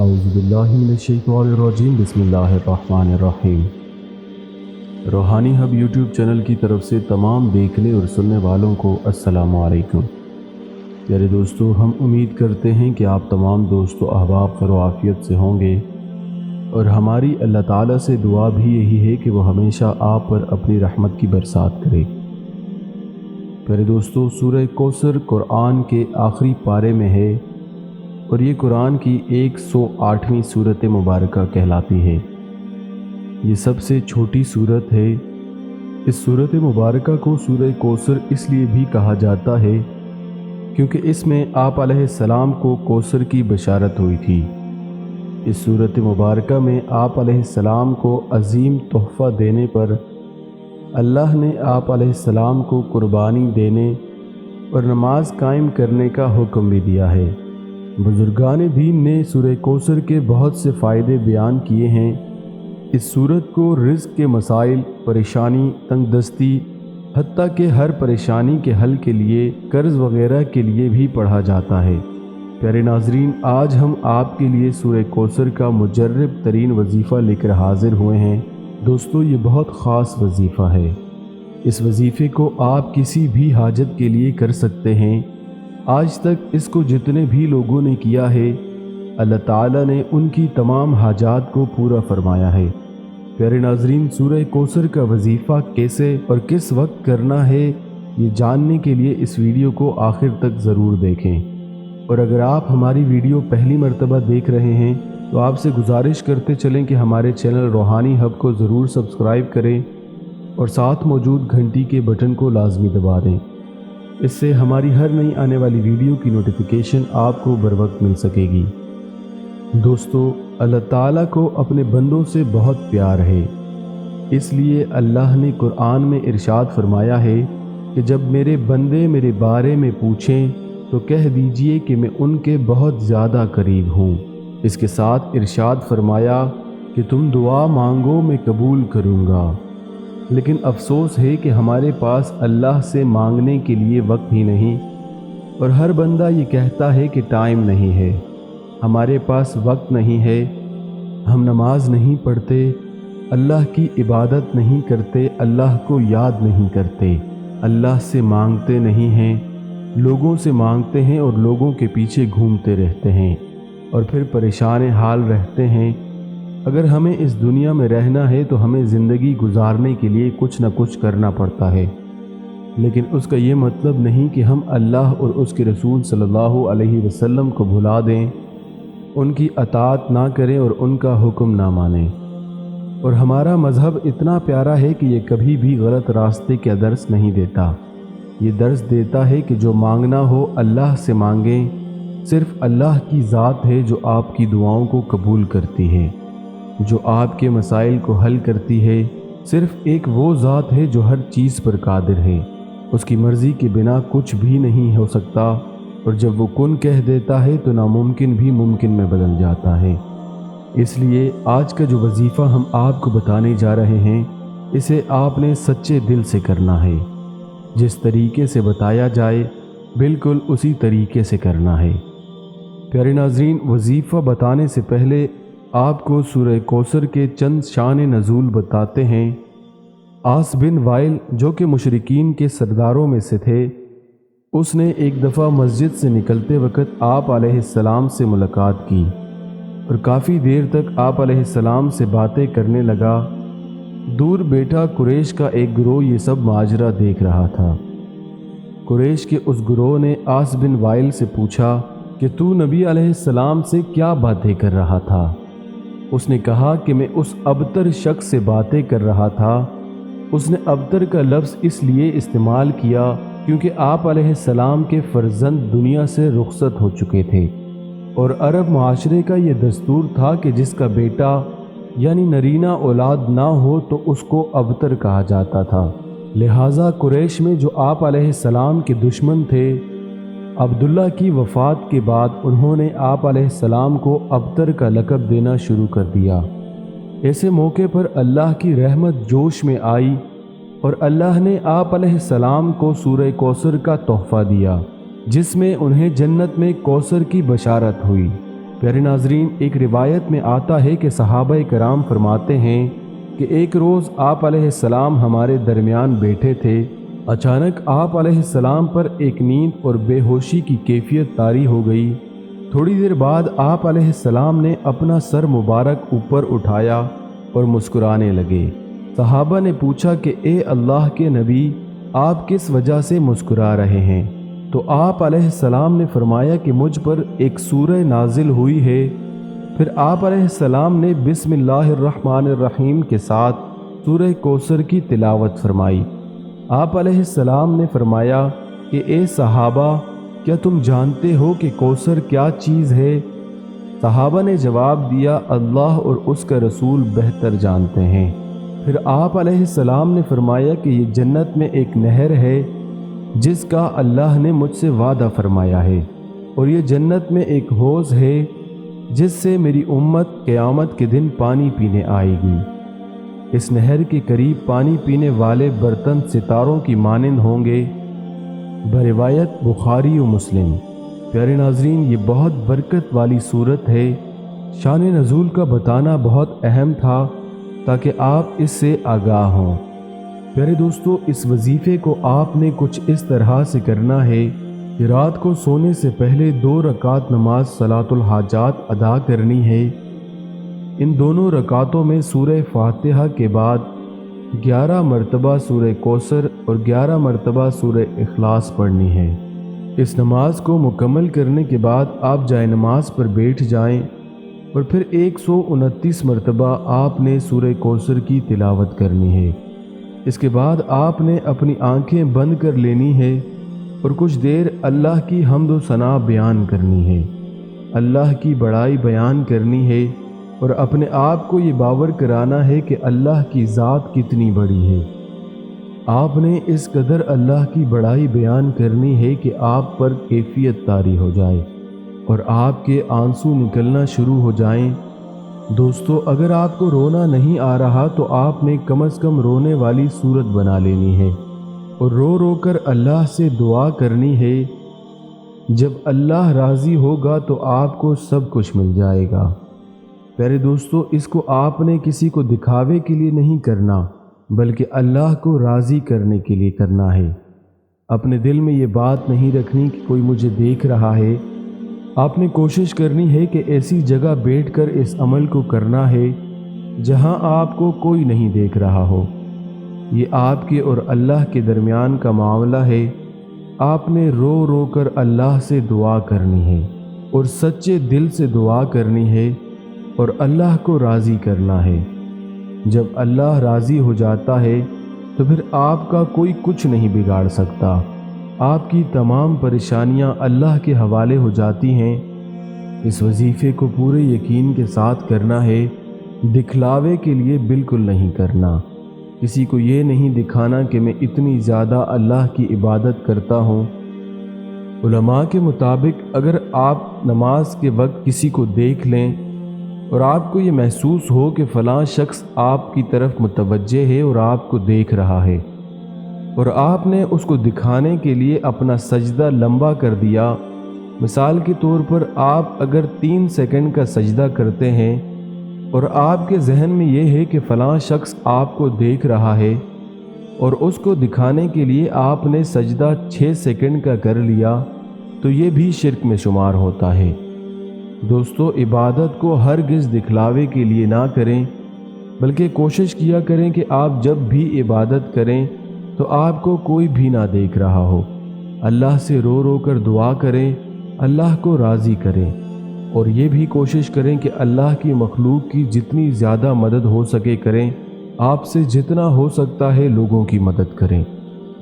اعوذ باللہ من الشیطان الرجیم بسم اللہ الرحمن الرحیم۔ روحانی ہب یوٹیوب چینل کی طرف سے تمام دیکھنے اور سننے والوں کو السلام علیکم۔ پیارے دوستو، ہم امید کرتے ہیں کہ آپ تمام دوست و احباب خیر و عافیت سے ہوں گے، اور ہماری اللہ تعالیٰ سے دعا بھی یہی ہے کہ وہ ہمیشہ آپ پر اپنی رحمت کی برسات کرے۔ پیارے دوستو، سورہ کوثر قرآن کے آخری پارے میں ہے، اور یہ قرآن کی 108ویں سورت مبارکہ کہلاتی ہے۔ یہ سب سے چھوٹی سورت ہے۔ اس سورت مبارکہ کو سورہ کوثر اس لیے بھی کہا جاتا ہے کیونکہ اس میں آپ علیہ السلام کو کوثر کی بشارت ہوئی تھی۔ اس سورت مبارکہ میں آپ علیہ السلام کو عظیم تحفہ دینے پر اللہ نے آپ علیہ السلام کو قربانی دینے اور نماز قائم کرنے کا حکم بھی دیا ہے۔ بزرگان دین نے سورہ کوثر کے بہت سے فائدے بیان کیے ہیں۔ اس سورت کو رزق کے مسائل، پریشانی، تنگ دستی، حتیٰ کہ ہر پریشانی کے حل کے لیے، قرض وغیرہ کے لیے بھی پڑھا جاتا ہے۔ پیارے ناظرین، آج ہم آپ کے لیے سورہ کوثر کا مجرب ترین وظیفہ لے کر حاضر ہوئے ہیں۔ دوستو، یہ بہت خاص وظیفہ ہے۔ اس وظیفے کو آپ کسی بھی حاجت کے لیے کر سکتے ہیں۔ آج تک اس کو جتنے بھی لوگوں نے کیا ہے، اللہ تعالیٰ نے ان کی تمام حاجات کو پورا فرمایا ہے۔ پیارے ناظرین، سورہ کوثر کا وظیفہ کیسے اور کس وقت کرنا ہے، یہ جاننے کے لیے اس ویڈیو کو آخر تک ضرور دیکھیں۔ اور اگر آپ ہماری ویڈیو پہلی مرتبہ دیکھ رہے ہیں تو آپ سے گزارش کرتے چلیں کہ ہمارے چینل روحانی ہب کو ضرور سبسکرائب کریں اور ساتھ موجود گھنٹی کے بٹن کو لازمی دبا دیں۔ اس سے ہماری ہر نئی آنے والی ویڈیو کی نوٹیفیکیشن آپ کو بروقت مل سکے گی۔ دوستو، اللہ تعالیٰ کو اپنے بندوں سے بہت پیار ہے، اس لیے اللہ نے قرآن میں ارشاد فرمایا ہے کہ جب میرے بندے میرے بارے میں پوچھیں تو کہہ دیجئے کہ میں ان کے بہت زیادہ قریب ہوں۔ اس کے ساتھ ارشاد فرمایا کہ تم دعا مانگو میں قبول کروں گا۔ لیکن افسوس ہے کہ ہمارے پاس اللہ سے مانگنے کے لیے وقت ہی نہیں، اور ہر بندہ یہ کہتا ہے کہ ٹائم نہیں ہے، ہمارے پاس وقت نہیں ہے، ہم نماز نہیں پڑھتے، اللہ کی عبادت نہیں کرتے، اللہ کو یاد نہیں کرتے، اللہ سے مانگتے نہیں ہیں، لوگوں سے مانگتے ہیں اور لوگوں کے پیچھے گھومتے رہتے ہیں اور پھر پریشان حال رہتے ہیں۔ اگر ہمیں اس دنیا میں رہنا ہے تو ہمیں زندگی گزارنے کے لیے کچھ نہ کچھ کرنا پڑتا ہے، لیکن اس کا یہ مطلب نہیں کہ ہم اللہ اور اس کے رسول صلی اللہ علیہ وسلم کو بھلا دیں، ان کی اطاعت نہ کریں اور ان کا حکم نہ مانیں۔ اور ہمارا مذہب اتنا پیارا ہے کہ یہ کبھی بھی غلط راستے کا درس نہیں دیتا۔ یہ درس دیتا ہے کہ جو مانگنا ہو اللہ سے مانگیں، صرف اللہ کی ذات ہے جو آپ کی دعاؤں کو قبول کرتی ہے، جو آپ کے مسائل کو حل کرتی ہے۔ صرف ایک وہ ذات ہے جو ہر چیز پر قادر ہے، اس کی مرضی کے بنا کچھ بھی نہیں ہو سکتا، اور جب وہ کن کہہ دیتا ہے تو ناممکن بھی ممکن میں بدل جاتا ہے۔ اس لیے آج کا جو وظیفہ ہم آپ کو بتانے جا رہے ہیں، اسے آپ نے سچے دل سے کرنا ہے۔ جس طریقے سے بتایا جائے بالکل اسی طریقے سے کرنا ہے۔ پیارے ناظرین، وظیفہ بتانے سے پہلے آپ کو سورہ کوثر کے چند شان نزول بتاتے ہیں۔ عاص بن وائل، جو کہ مشرکین کے سرداروں میں سے تھے، اس نے ایک دفعہ مسجد سے نکلتے وقت آپ علیہ السلام سے ملاقات کی اور کافی دیر تک آپ علیہ السلام سے باتیں کرنے لگا۔ دور بیٹھا قریش کا ایک گروہ یہ سب ماجرا دیکھ رہا تھا۔ قریش کے اس گروہ نے عاص بن وائل سے پوچھا کہ تو نبی علیہ السلام سے کیا باتیں کر رہا تھا؟ اس نے کہا کہ میں اس ابتر شخص سے باتیں کر رہا تھا۔ اس نے ابتر کا لفظ اس لیے استعمال کیا کیونکہ آپ علیہ السلام کے فرزند دنیا سے رخصت ہو چکے تھے، اور عرب معاشرے کا یہ دستور تھا کہ جس کا بیٹا یعنی نرینہ اولاد نہ ہو تو اس کو ابتر کہا جاتا تھا۔ لہٰذا قریش میں جو آپ علیہ السلام کے دشمن تھے، عبداللہ کی وفات کے بعد انہوں نے آپ علیہ السلام کو ابتر کا لقب دینا شروع کر دیا۔ ایسے موقع پر اللہ کی رحمت جوش میں آئی اور اللہ نے آپ علیہ السلام کو سورہ کوثر کا تحفہ دیا، جس میں انہیں جنت میں کوثر کی بشارت ہوئی۔ پیارے ناظرین، ایک روایت میں آتا ہے کہ صحابہ کرام فرماتے ہیں کہ ایک روز آپ علیہ السلام ہمارے درمیان بیٹھے تھے۔ اچانک آپ علیہ السلام پر ایک نیند اور بے ہوشی کی کیفیت طاری ہو گئی۔ تھوڑی دیر بعد آپ علیہ السلام نے اپنا سر مبارک اوپر اٹھایا اور مسکرانے لگے۔ صحابہ نے پوچھا کہ اے اللہ کے نبی، آپ کس وجہ سے مسکرا رہے ہیں؟ تو آپ علیہ السلام نے فرمایا کہ مجھ پر ایک سورہ نازل ہوئی ہے۔ پھر آپ علیہ السلام نے بسم اللہ الرحمن الرحیم کے ساتھ سورہ کوثر کی تلاوت فرمائی۔ آپ علیہ السلام نے فرمایا کہ اے صحابہ، کیا تم جانتے ہو کہ کوثر کیا چیز ہے؟ صحابہ نے جواب دیا، اللہ اور اس کا رسول بہتر جانتے ہیں۔ پھر آپ علیہ السلام نے فرمایا کہ یہ جنت میں ایک نہر ہے جس کا اللہ نے مجھ سے وعدہ فرمایا ہے، اور یہ جنت میں ایک حوض ہے جس سے میری امت قیامت کے دن پانی پینے آئے گی۔ اس نہر کے قریب پانی پینے والے برتن ستاروں کی مانند ہوں گے، بروایت بخاری و مسلم۔ پیارے ناظرین، یہ بہت برکت والی صورت ہے۔ شان نزول کا بتانا بہت اہم تھا تاکہ آپ اس سے آگاہ ہوں۔ پیارے دوستو، اس وظیفے کو آپ نے کچھ اس طرح سے کرنا ہے کہ رات کو سونے سے پہلے 2 رکعت نماز صلاۃ الحاجات ادا کرنی ہے۔ ان دونوں رکعتوں میں سورہ فاتحہ کے بعد 11 مرتبہ سورہ کوثر اور 11 مرتبہ سورہ اخلاص پڑھنی ہے۔ اس نماز کو مکمل کرنے کے بعد آپ جائے نماز پر بیٹھ جائیں اور پھر 129 مرتبہ آپ نے سورہ کوثر کی تلاوت کرنی ہے۔ اس کے بعد آپ نے اپنی آنکھیں بند کر لینی ہے اور کچھ دیر اللہ کی حمد و ثنا بیان کرنی ہے، اللہ کی بڑائی بیان کرنی ہے، اور اپنے آپ کو یہ باور کرانا ہے کہ اللہ کی ذات کتنی بڑی ہے۔ آپ نے اس قدر اللہ کی بڑائی بیان کرنی ہے کہ آپ پر کیفیت طاری ہو جائے اور آپ کے آنسو نکلنا شروع ہو جائیں۔ دوستو، اگر آپ کو رونا نہیں آ رہا تو آپ نے کم از کم رونے والی صورت بنا لینی ہے اور رو رو کر اللہ سے دعا کرنی ہے۔ جب اللہ راضی ہوگا تو آپ کو سب کچھ مل جائے گا۔ پیارے دوستو، اس کو آپ نے کسی کو دکھاوے کے لیے نہیں کرنا بلکہ اللہ کو راضی کرنے کے لیے کرنا ہے۔ اپنے دل میں یہ بات نہیں رکھنی کہ کوئی مجھے دیکھ رہا ہے۔ آپ نے کوشش کرنی ہے کہ ایسی جگہ بیٹھ کر اس عمل کو کرنا ہے جہاں آپ کو کوئی نہیں دیکھ رہا ہو۔ یہ آپ کے اور اللہ کے درمیان کا معاملہ ہے۔ آپ نے رو رو کر اللہ سے دعا کرنی ہے اور سچے دل سے دعا کرنی ہے اور اللہ کو راضی کرنا ہے۔ جب اللہ راضی ہو جاتا ہے تو پھر آپ کا کوئی کچھ نہیں بگاڑ سکتا۔ آپ کی تمام پریشانیاں اللہ کے حوالے ہو جاتی ہیں۔ اس وظیفے کو پورے یقین کے ساتھ کرنا ہے، دکھلاوے کے لیے بالکل نہیں کرنا۔ کسی کو یہ نہیں دکھانا کہ میں اتنی زیادہ اللہ کی عبادت کرتا ہوں۔ علماء کے مطابق اگر آپ نماز کے وقت کسی کو دیکھ لیں اور آپ کو یہ محسوس ہو کہ فلاں شخص آپ کی طرف متوجہ ہے اور آپ کو دیکھ رہا ہے، اور آپ نے اس کو دکھانے کے لیے اپنا سجدہ لمبا کر دیا، مثال کے طور پر آپ اگر 3 سیکنڈ کا سجدہ کرتے ہیں اور آپ کے ذہن میں یہ ہے کہ فلاں شخص آپ کو دیکھ رہا ہے اور اس کو دکھانے کے لیے آپ نے سجدہ 6 سیکنڈ کا کر لیا، تو یہ بھی شرک میں شمار ہوتا ہے۔ دوستو، عبادت کو ہرگز دکھلاوے کے لیے نہ کریں بلکہ کوشش کیا کریں کہ آپ جب بھی عبادت کریں تو آپ کو کوئی بھی نہ دیکھ رہا ہو۔ اللہ سے رو رو کر دعا کریں، اللہ کو راضی کریں، اور یہ بھی کوشش کریں کہ اللہ کی مخلوق کی جتنی زیادہ مدد ہو سکے کریں۔ آپ سے جتنا ہو سکتا ہے لوگوں کی مدد کریں۔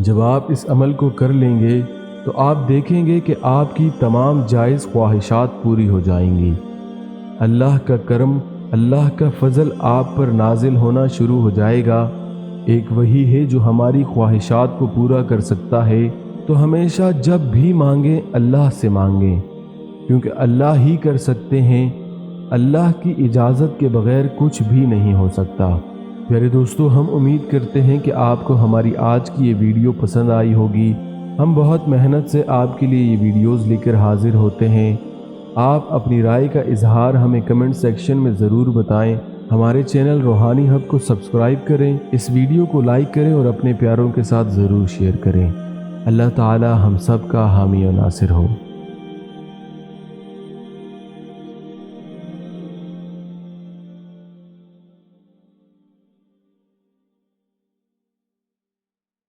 جب آپ اس عمل کو کر لیں گے تو آپ دیکھیں گے کہ آپ کی تمام جائز خواہشات پوری ہو جائیں گی۔ اللہ کا کرم، اللہ کا فضل آپ پر نازل ہونا شروع ہو جائے گا۔ ایک وہی ہے جو ہماری خواہشات کو پورا کر سکتا ہے، تو ہمیشہ جب بھی مانگیں اللہ سے مانگیں، کیونکہ اللہ ہی کر سکتے ہیں۔ اللہ کی اجازت کے بغیر کچھ بھی نہیں ہو سکتا۔ پیارے دوستو، ہم امید کرتے ہیں کہ آپ کو ہماری آج کی یہ ویڈیو پسند آئی ہوگی۔ ہم بہت محنت سے آپ کے لیے یہ ویڈیوز لے کر حاضر ہوتے ہیں۔ آپ اپنی رائے کا اظہار ہمیں کمنٹ سیکشن میں ضرور بتائیں۔ ہمارے چینل روحانی ہب کو سبسکرائب کریں، اس ویڈیو کو لائک کریں اور اپنے پیاروں کے ساتھ ضرور شیئر کریں۔ اللہ تعالی ہم سب کا حامی و ناصر ہو۔